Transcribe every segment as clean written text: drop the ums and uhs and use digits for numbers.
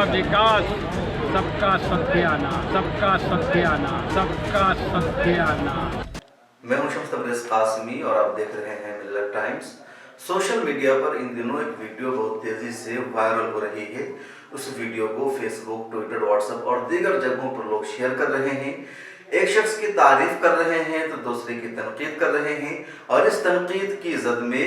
सबका विकास, सबका सत्यानाश, सबका सत्यानाश, सबका सत्यानाश। मैं हूं शम्स तबरेज़ कासिमी और आप देख रहे हैं मिल्लत टाइम्स। सोशल मीडिया पर इन दिनों एक वीडियो बहुत तेजी से वायरल हो रही है। उस वीडियो को फेसबुक, ट्विटर, व्हाट्सएप और दीगर जगहों पर लोग शेयर कर रहे हैं। एक शख्स की तारीफ कर रहे हैं तो दूसरे की तनकीद कर रहे हैं और इस तनकीद की जद में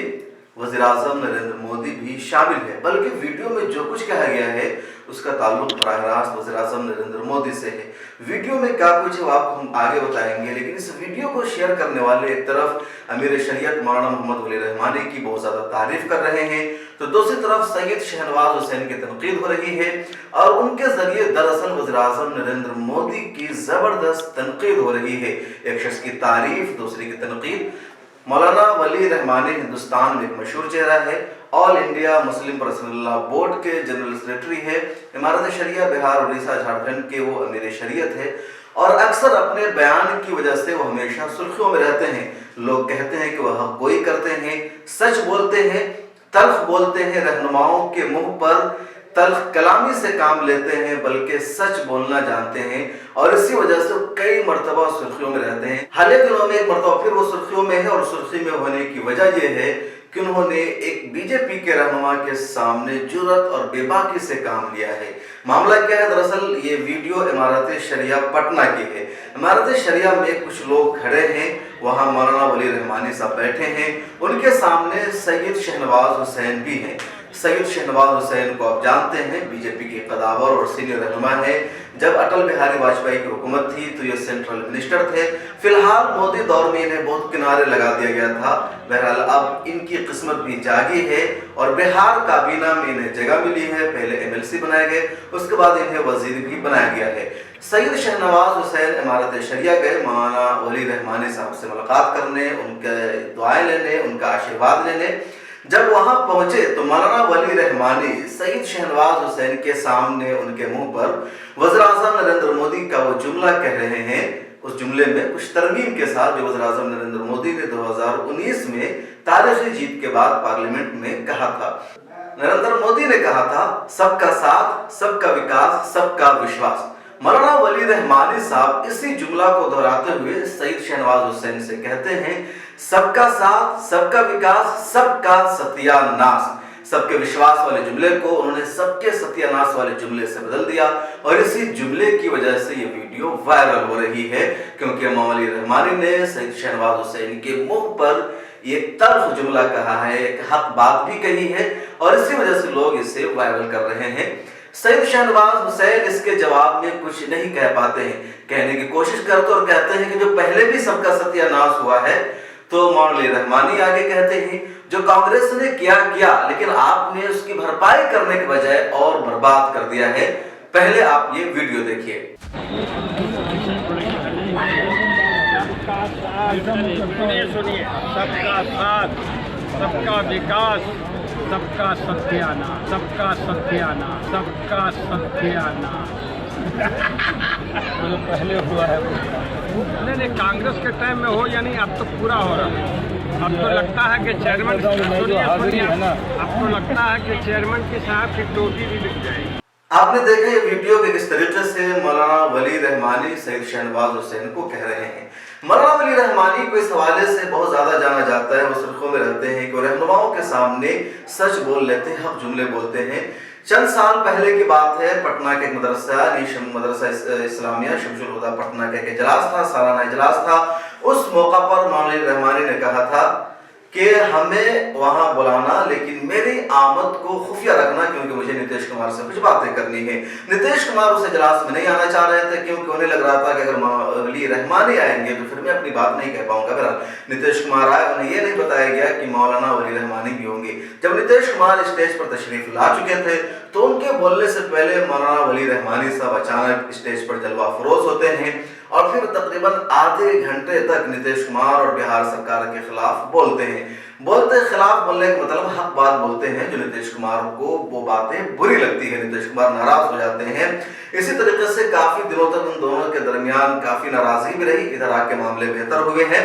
वज़ीर-ए-आज़म नरेंद्र मोदी भी शामिल है। बल्कि वीडियो में जो कुछ कहा गया है उसका ताल्लुक बराह रास्त वज़ीर-ए-आज़म नरेंद्र मोदी से है। वीडियो में क्या कुछ है वो आपको हम आगे बताएंगे, लेकिन इस वीडियो को शेयर करने वाले एक तरफ अमीर शरीयत मौलाना मोहम्मद वली रहमानी की बहुत ज़्यादा तारीफ कर रहे हैं, तो दूसरी तरफ सैयद शहनवाज हुसैन की तनकीद हो रही है और उनके जरिए दरअसल वज़ीर-ए-आज़म नरेंद्र मोदी की ज़बरदस्त तनकीद हो रही है। एक शख्स की तारीफ, दूसरे की तनकीद। मौलाना वली रहमानी हिंदुस्तान में एक मशहूर चेहरा है। All India Muslim personal law board के जनरल सेक्रेटरी है। इमारत शरिया बिहार, उड़ीसा, झारखंड के वो अमीर शरीयत है और अक्सर अपने बयान की वजह से वो हमेशा सुर्खियों में रहते हैं। लोग कहते हैं कि वह हक गोई करते हैं, सच बोलते हैं, तल्ख बोलते हैं, रहनुमाओं के मुंह पर तल्ख कलामी से काम लेते हैं, बल्कि सच बोलना जानते हैं और इसी वजह से कई मरतबा सुर्खियों में रहते हैं। हाल ही दिनों में एक मरतबा फिर वो सुर्खियों में है और सुर्खी में होने की वजह यह है कि उन्होंने एक बीजेपी के रहनुमा के सामने जुर्रत और बेबाकी से काम लिया है। मामला क्या है? दरअसल ये वीडियो इमारत शरिया पटना की है। इमारत शरिया में कुछ लोग खड़े हैं, वहाँ मौलाना वली रहमानी साहब बैठे हैं, उनके सामने सैयद शहनवाज हुसैन भी हैं। सैयद शहनवाज हुसैन को आप जानते हैं, बीजेपी के कदावर और सीनियर रहनुमा है। जब अटल बिहारी वाजपेयी की हुकूमत थी तो ये सेंट्रल मिनिस्टर थे। फिलहाल मोदी दौर में इन्हें बहुत किनारे लगा दिया गया था। बहरहाल अब इनकी किस्मत भी जागी है और बिहार काबीना में इन्हें जगह मिली है। पहले MLC बनाए गए, उसके बाद इन्हें वजीर भी बनाया गया है। सैयद शहनवाज हुसैन इमारत शरिया गए मौलाना वली रहमानी साहब से मुलाकात करने, उनके दुआएं लेने, उनका आशीर्वाद लेने। जब वहां पहुंचे तो मौलाना वली रहमानी सैयद शहनवाज हुसैन के सामने उनके मुंह पर वज़ीर-ए-आज़म नरेंद्र मोदी का वो जुमला कह रहे हैं। उस जुमले में कुछ तरमीम के साथ जो वज़ीर-ए-आज़म नरेंद्र मोदी ने 2019 में तारीखी जीत के बाद पार्लियामेंट में कहा था। नरेंद्र मोदी ने कहा था, सबका साथ, सबका विकास, सबका विश्वास। मौलाना वली रहमानी साहब इसी जुमला को दोहराते हुए सैयद शहनवाज हुसैन से कहते हैं, सबका साथ, सबका विकास, सबका सत्यानाश। सबके विश्वास वाले जुमले को उन्होंने सबके सत्यानाश वाले जुमले से बदल दिया और इसी जुमले की वजह से ये वीडियो वायरल हो रही है, क्योंकि मौलाना वली रहमानी ने सैयद शहनवाज हुसैन के मुंह पर ये तल्ख जुमला कहा है, एक हक बात भी कही है और इसी वजह से लोग इसे वायरल कर रहे हैं। सैयद शहनवाज हुसैन इसके जवाब में कुछ नहीं कह पाते हैं। कहने की कोशिश करते और कहते हैं कि जो पहले भी सबका सत्यानाश हुआ है। तो मौलाना वली रहमानी आगे कहते हैं, जो कांग्रेस ने किया, लेकिन आपने उसकी भरपाई करने के बजाय और बर्बाद कर दिया है। पहले आप ये वीडियो देखिए। सुनिए, सबका साथ, सबका विकास, सबका सत्यानाश, सबका सत्यानाश, सबका सत्यानाश। जो पहले हुआ है नहीं, कांग्रेस के टाइम में हो या नहीं, अब तो पूरा हो रहा है। अब तो लगता है कि चेयरमैन, सुनिए, अब तो लगता है कि चेयरमैन के साहब की टोपी भी बिक जाएगी। आपने देखा ये वीडियो के किस तरीके से मौलाना वली रहमानी सैयद शहनवाज हुसैन को कह रहे हैं। मौलाना वली रहमानी को इस हवाले से बहुत ज्यादा जाना जाता है। वो सुर्खियों में रहते हैं कि रहनुमाओं के सामने सच बोल लेते हैं, हक जुमले बोलते हैं। चंद साल पहले की बात है, पटना के एक मदरसा इस्लामिया शमशुल हुदा पटना का एक इजलास था, सालाना इजलास था। उस मौका पर मौलाना वली रहमानी ने कहा था कि हमें वहां बुलाना, लेकिन मेरी आमद को खुफिया रखना, क्योंकि मुझे नीतीश कुमार से कुछ बातें करनी है। नीतीश कुमार उस इजलास में नहीं आना चाह रहे थे, क्योंकि उन्हें लग रहा था कि अगर वली रहमानी आएंगे तो फिर मैं अपनी बात नहीं कह पाऊंगा। अगर नीतीश कुमार आए, उन्हें यह नहीं बताया गया कि मौलाना वली रहमानी भी होंगे। जब नीतीश कुमार स्टेज पर तशरीफ ला चुके थे तो उनके बोलने से पहले मौलाना वली रहमानी साहब अचानक स्टेज पर जलवा फरोज होते हैं और फिर तकरीबन आधे घंटे तक नीतीश कुमार और बिहार सरकार के खिलाफ बोलते हैं। खिलाफ बोलने का मतलब हक बात बोलते हैं, जो नीतीश कुमार को वो बातें बुरी लगती है, नीतीश कुमार नाराज हो जाते हैं। इसी तरीके से काफी दिनों तक उन दोनों के दरमियान काफी नाराजगी भी रही। इधर आके मामले बेहतर हुए हैं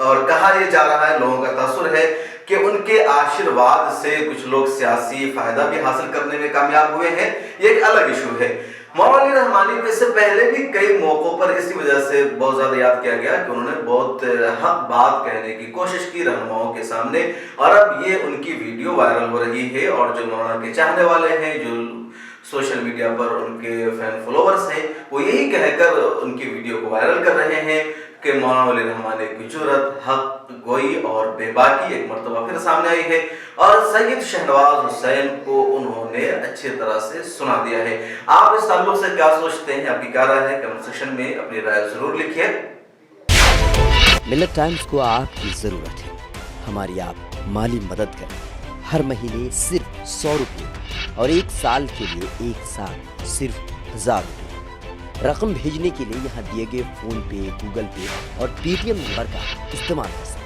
और कहा यह जा रहा है, लोगों का तासुर है کہ ان کے آشیرواد سے کچھ لوگ سیاسی فائدہ بھی حاصل کرنے میں کامیاب ہوئے ہیں، یہ ایک الگ ایشو ہے۔ مولانا علی رحمانی کو اس سے پہلے بھی کئی موقعوں پر اسی وجہ سے بہت زیادہ یاد کیا گیا کہ انہوں نے بہت حق بات کہنے کی کوشش کی رہنماؤں کے سامنے، اور اب یہ ان کی ویڈیو وائرل ہو رہی ہے، اور جو مولانا کے چاہنے والے ہیں، جو سوشل میڈیا پر ان کے فین فالوورز ہیں، وہ یہی کہہ کر ان کی ویڈیو کو وائرل کر رہے ہیں کہ مولانا علی رحمانی کی جرأت، حق گوئی اور بے باکی ایک مرتبہ پھر سامنے آئی ہے، اور سید شہنواز حسین کو انہوں نے اچھی طرح سے سنا دیا ہے۔ آپ اس تعلق سے کیا سوچتے ہیں؟ آپ کی کیا رائے ہے؟ کمنٹ سیکشن میں اپنی رائے ضرور لکھیے۔ ملت ٹائمز کو آپ کی ضرورت ہے، ہماری آپ مالی مدد کریں۔ ہر مہینے صرف 100 روپے اور 1 سال کے لیے ایک سال صرف 1000 روپے۔ رقم بھیجنے کے لیے یہاں دیے گئے فون پے، گوگل پے اور پے ٹی ایم نمبر کا استعمال کر سکتے ہیں۔